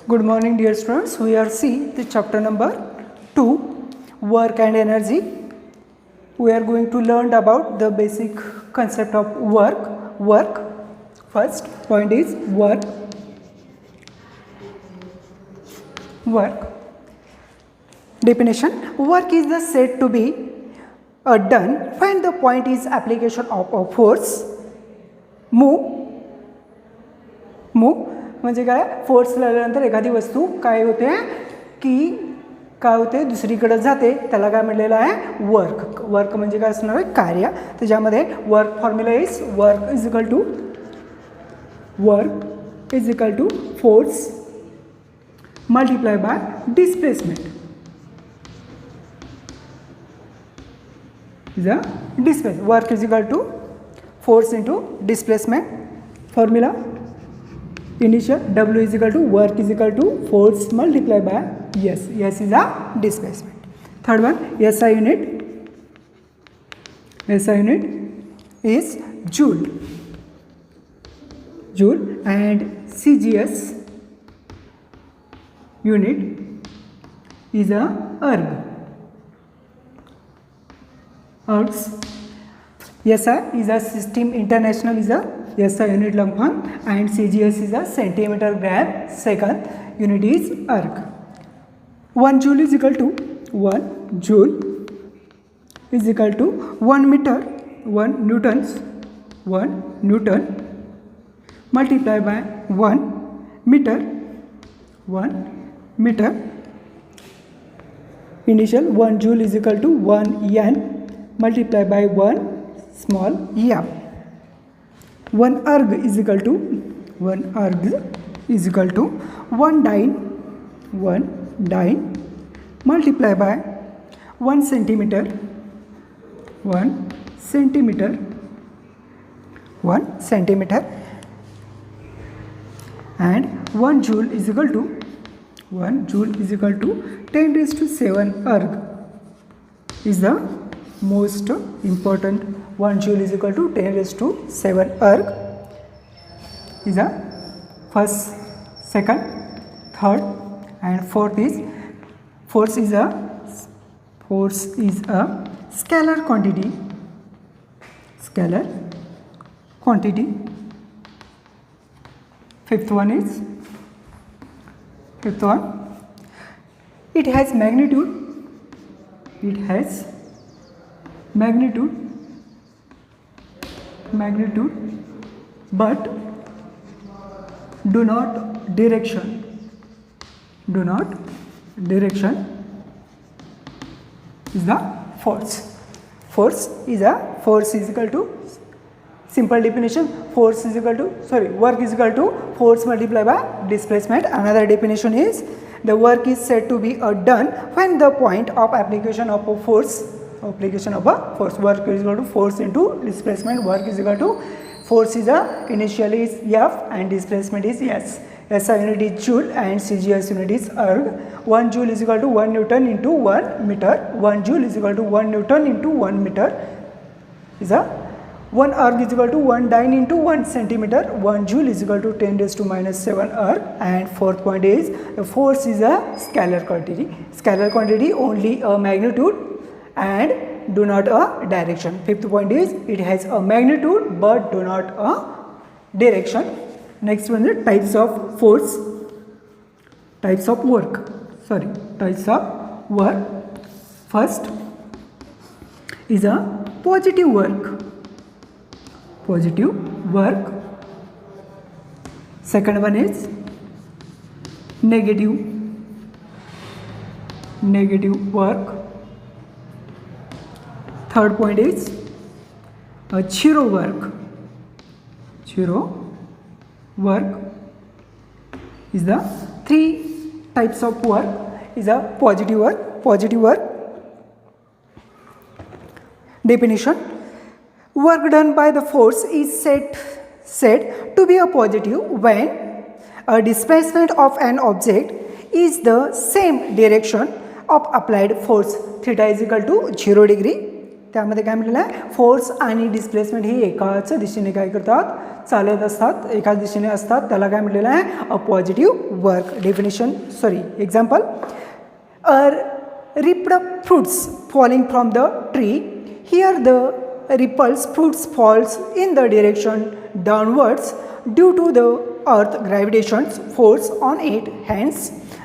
Good morning, dear students. We are seeing the chapter number 2, work and energy. We are going to learn about the basic concept of work. First point is work. Definition: work is the said to be done when the point is application of a force. Move म्हणजे काय, force लागल्यानंतर एखादी वस्तू काय होते की काय होते दुसरीकडे जाते, त्याला काय म्हटलेलं आहे वर्क म्हणजे काय असणार आहे कार्य. त्याच्यामध्ये work formula is work is equal to force multiply by displacement. Work is equal to force into displacement. Formula initial W is equal to work is equal to force multiply by S. S is a displacement. Third one, SI unit is joule and CGS unit is a ergs. SI is a system international is a SI unit long form and CGS is a centimeter gram second. Unit is erg. 1 joule is equal to 1 meter 1 newton multiply by 1 meter. Initial 1 joule is equal to 1 N multiply by 1 small m. 1 erg is equal to 1 dyne multiply by 1 centimeter and 1 joule is equal to 10 raised to 7 erg is the most important. 1 joule is equal to 10 raised to 7 erg is the first, second, third and fourth is force is a scalar quantity. Fifth one, it has magnitude but do not direction is the force is equal to, simple definition, work is equal to force multiplied by displacement. Another definition is the work is said to be done when the point of application of a force. Work is equal to force into displacement. Work is equal to force is initially is F and displacement is S. SI unit is joule and CGS unit is erg. 1 joule is equal to 1 newton into 1 meter. 1 joule is equal to 1 newton into 1 meter is 1 erg is equal to 1 dyne into 1 centimeter. 1 joule is equal to 10 raised to minus 7 erg. And fourth point is the force is a scalar quantity, only a magnitude and do not a direction. Fifth point is it has a magnitude but do not a direction. Next one is types of work. First is a positive work. Second one is negative work. Third point is zero work is the 3 types of work is a positive work. Definition: work done by the force is said to be a positive when a displacement of an object is the same direction of applied force. Theta is equal to 0 degree. त्यामध्ये काय म्हटलेलं आहे, force आणि displacement ही एकाच दिशेने काय करतात चालत असतात, एकाच दिशेने असतात, त्याला काय म्हटलेलं आहे, a positive work. Definition example, a ripped fruits falling from the tree. Here the ripples fruits falls in the direction downwards due to the earth gravitation force on it. Hence,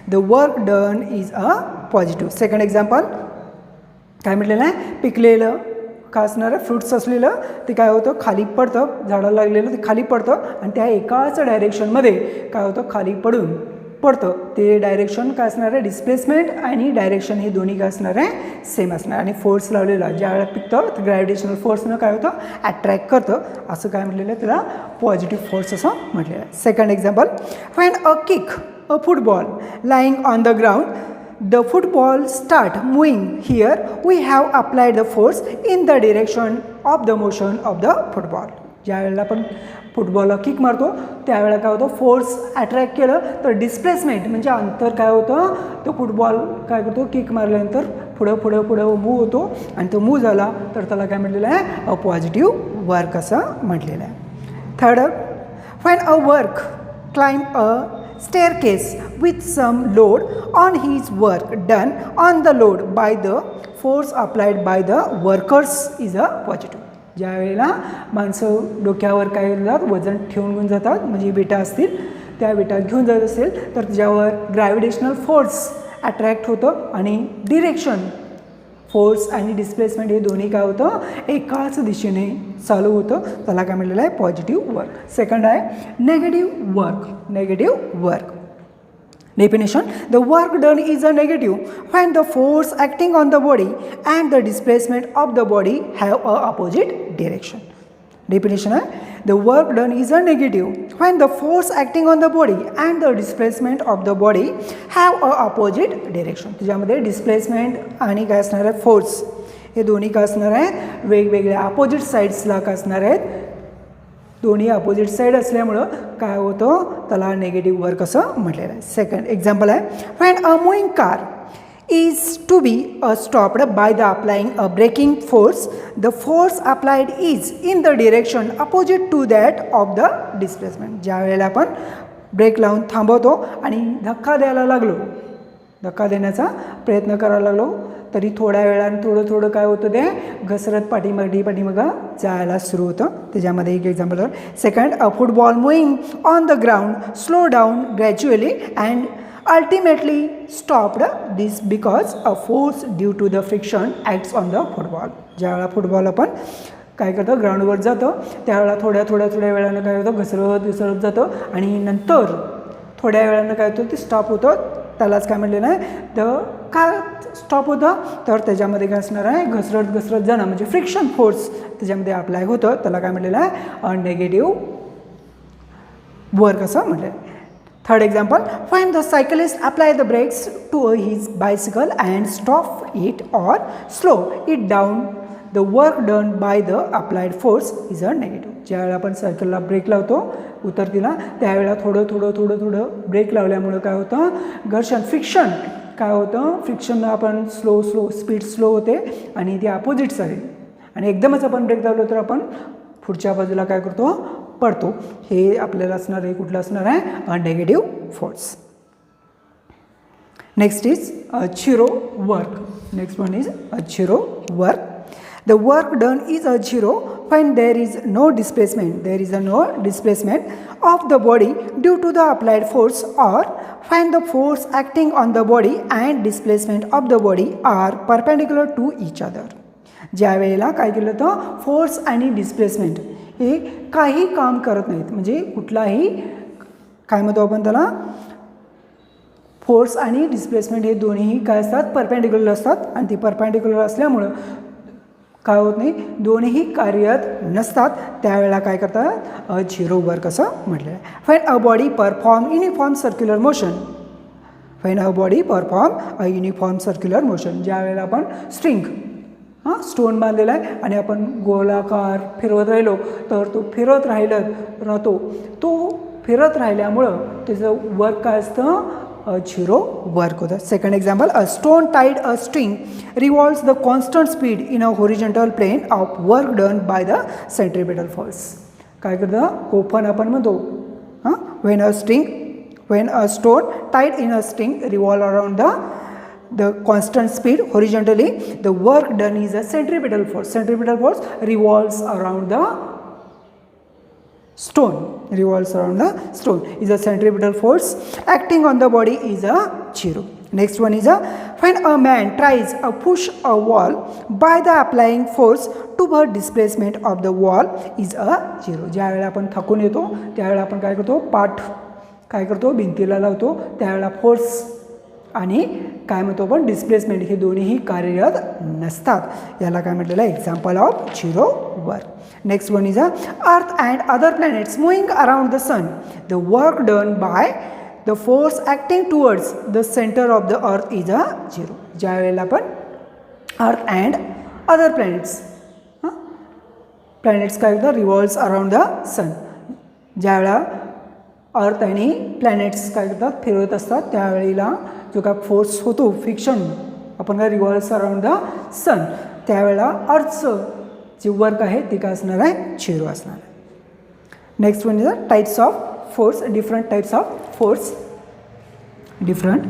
the work done is a positive. Second example, काय म्हटलेलं आहे, पिकलेलं का असणारं fruits असलेलं ते काय होतं, खाली पडतं, झाडाला लागलेलं ते खाली पडतं आणि त्या एकाच डायरेक्शनमध्ये काय होतं, खाली पडतं. ते डायरेक्शन काय असणार आहे, डिस्प्लेसमेंट आणि डायरेक्शन हे दोन्ही काय असणार आहे, सेम असणार. आणि फोर्स लावलेला ज्या वेळेला पिकतं तर ग्रॅव्हिटेशनल फोर्सनं काय होतं, अट्रॅक्ट करतं. असं काय म्हटलेलं आहे, त्याला पॉझिटिव्ह फोर्स असं म्हटलेलं आहे. Second example, when a kick a football lying on the ground, the football start moving. Here we have applied the force in the direction of the motion of the football. ज्या वेळेला आपण फुटबॉलला kick मारतो त्यावेळेला काय होतं, force attract केलं तर displacement म्हणजे अंतर काय होतं, तो फुटबॉल काय करतो, किक मारल्यानंतर पुढं मूव्ह होतो आणि तो मूव्ह झाला तर त्याला काय म्हटलेलं आहे, अ पॉझिटिव्ह वर्क असं म्हटलेलं आहे. Third, when a work climb a staircase with some load on his work done on the load by the force applied by the workers is a positive. ज्या वेळेला माणसं डोक्यावर काय जातात, वजन ठेवून घेऊन जातात, म्हणजे विटा असतील त्या विटा घेऊन जात असेल तर त्याच्यावर ग्रॅव्हिटेशनल फोर्स अट्रॅक्ट होतं आणि डिरेक्शन फोर्स आणि डिस्प्लेसमेंट हे दोन्ही काय होतं, एकाच दिशेने चालू होतं, त्याला काय म्हटलेलं आहे, पॉझिटिव्ह वर्क. सेकंड आहे negative work. Definition, the work done is a negative when the force acting on the body and the displacement of the body have a opposite direction. Definition है, the work done is a negative when the force acting on the body and the displacement of the body have a opposite direction. त्याच्यामध्ये displacement आणि काय असणार आहे, force हे दोन्ही काय असणार आहेत, वेगवेगळ्या अपोजिट साईड्सला काय असणार आहेत, दोन्ही अपोजिट साईड असल्यामुळं काय होतं, त्याला नेगेटिव्ह वर्क असं म्हटलेलं आहे. सेकंड एक्झाम्पल आहे, when a moving car is to be stopped by the applying a braking force, the force applied is in the direction opposite to that of the displacement. ज्या वेळेला आपण break लावून थांबवतो आणि धक्का द्यायला लागलो, धक्का देण्याचा प्रयत्न करायला लागलो तरी थोड्या वेळानं थोडं काय होतं, ते घसरत पाठीमागं जायला सुरू होतं. त्याच्यामध्ये एक एक्झाम्पल आहे. Second, a football moving on the ground slow down gradually and ultimately stopped this because a force due to the friction acts on the football. ज्यावेळेला फुटबॉल आपण काय करतं, ग्राउंडवर जातं त्यावेळेला थोड्या वेळानं काय होतं, घसरत जातं आणि नंतर थोड्या वेळानं काय होतं, ते स्टॉप होतं. त्यालाच काय म्हटलेलं आहे, तर का स्टॉप होतं, तर त्याच्यामध्ये काय असणार आहे, घसरत जाणं म्हणजे फ्रिक्शन फोर्स त्याच्यामध्ये अप्लाय होतं, त्याला काय म्हटलेलं आहे, नेगेटिव्ह वर्क असं म्हटलं आहे. Third example, when the cyclist apply the brakes to his bicycle and stop it or slow it down, the work done by the applied force is a negative. ज्यावेळेला आपण सायकलला ब्रेक लावतो उतरतीला त्यावेळेला थोडं break लावल्यामुळं काय होतं, घर्षण फ्रिक्शन काय होतं, फ्रिक्शन आपण स्पीड स्लो होते आणि ती अपोजिट्स आहे आणि एकदमच आपण ब्रेक लावलो तर आपण पुढच्या बाजूला काय करतो, पडतो. हे आपल्याला असणार आहे, कुठलं असणार आहे, a negative force. Next is zero work. Next one is zero work. The work done is a zero when there is no displacement of the body due to the applied force, or when the force acting on the body and displacement of the body are perpendicular to each other. ज्या वेळेला काय केलं तर force आणि displacement हे काही काम करत नाहीत, म्हणजे कुठलाही काय म्हणतो आपण त्याला, फोर्स आणि डिस्प्लेसमेंट हे दोन्हीही काय असतात, परपेंडिक्युलर असतात आणि ती परपेंडिक्युलर असल्यामुळं काय होत नाही, दोन्हीही कार्यरत नसतात. त्यावेळेला काय करतात, झिरो वर्क असं म्हटलं आहे. When a body perform uniform circular motion, when a body perform a uniform circular motion, ज्या वेळेला आपण स्ट्रिंग स्टोन बांधलेला आहे आणि आपण गोलाकार फिरवत राहिलो तर तो फिरत राहतो, तो फिरत राहिल्यामुळं त्याचं वर्क काय असतं, झिरो वर्क होतं. Second example, a stone tied a string revolves the constant speed in a horizontal plane of work done by the centripetal force. काय करतं ओपन आपण म्हणतो हां when a stone tied in a string revolve around the constant speed horizontally, the work done is a centripetal force. Centripetal force revolves around the stone, is a centripetal force acting on the body is a 0. Next one is when a man tries to push a wall by the applying force to the displacement of the wall is a 0. ज्या वेळेला आपण थकून येतो त्यावेळेला आपण काय करतो पाठ काय करतो भिंतीला लावतो त्यावेळेला फोर्स आणि काय म्हणतो आपण डिस्प्लेसमेंट हे दोन्हीही कार्यरत नसतात याला काय म्हटलेलं आहे example of 0 work. Next one is earth and other planets moving around the sun the work done by the force acting towards the centre of the earth is a 0. ज्या वेळेला आपण अर्थ अँड अदर प्लॅनेट्स काय होतं revolves around the सन ज्या वेळेला अर्थ आणि planets काय करतात फिरवत असतात त्यावेळेला जो काय फोर्स होतो फिक्शन आपण काय रिव्हॉल्व्स अराउंड द सन त्यावेळेला अर्थचं जे वर्क आहे ते काय असणार आहे 0 असणार आहे. Next one is types of force different types of force different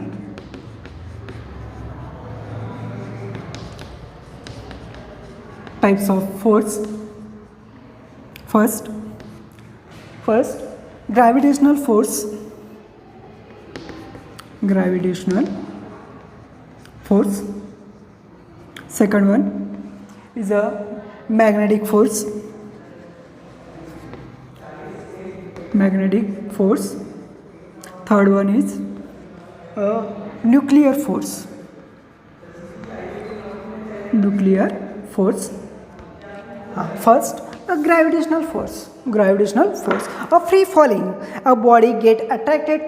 types of force. First gravitational force second one is a magnetic force third one is a nuclear force first a gravitational force a free falling a body get attracted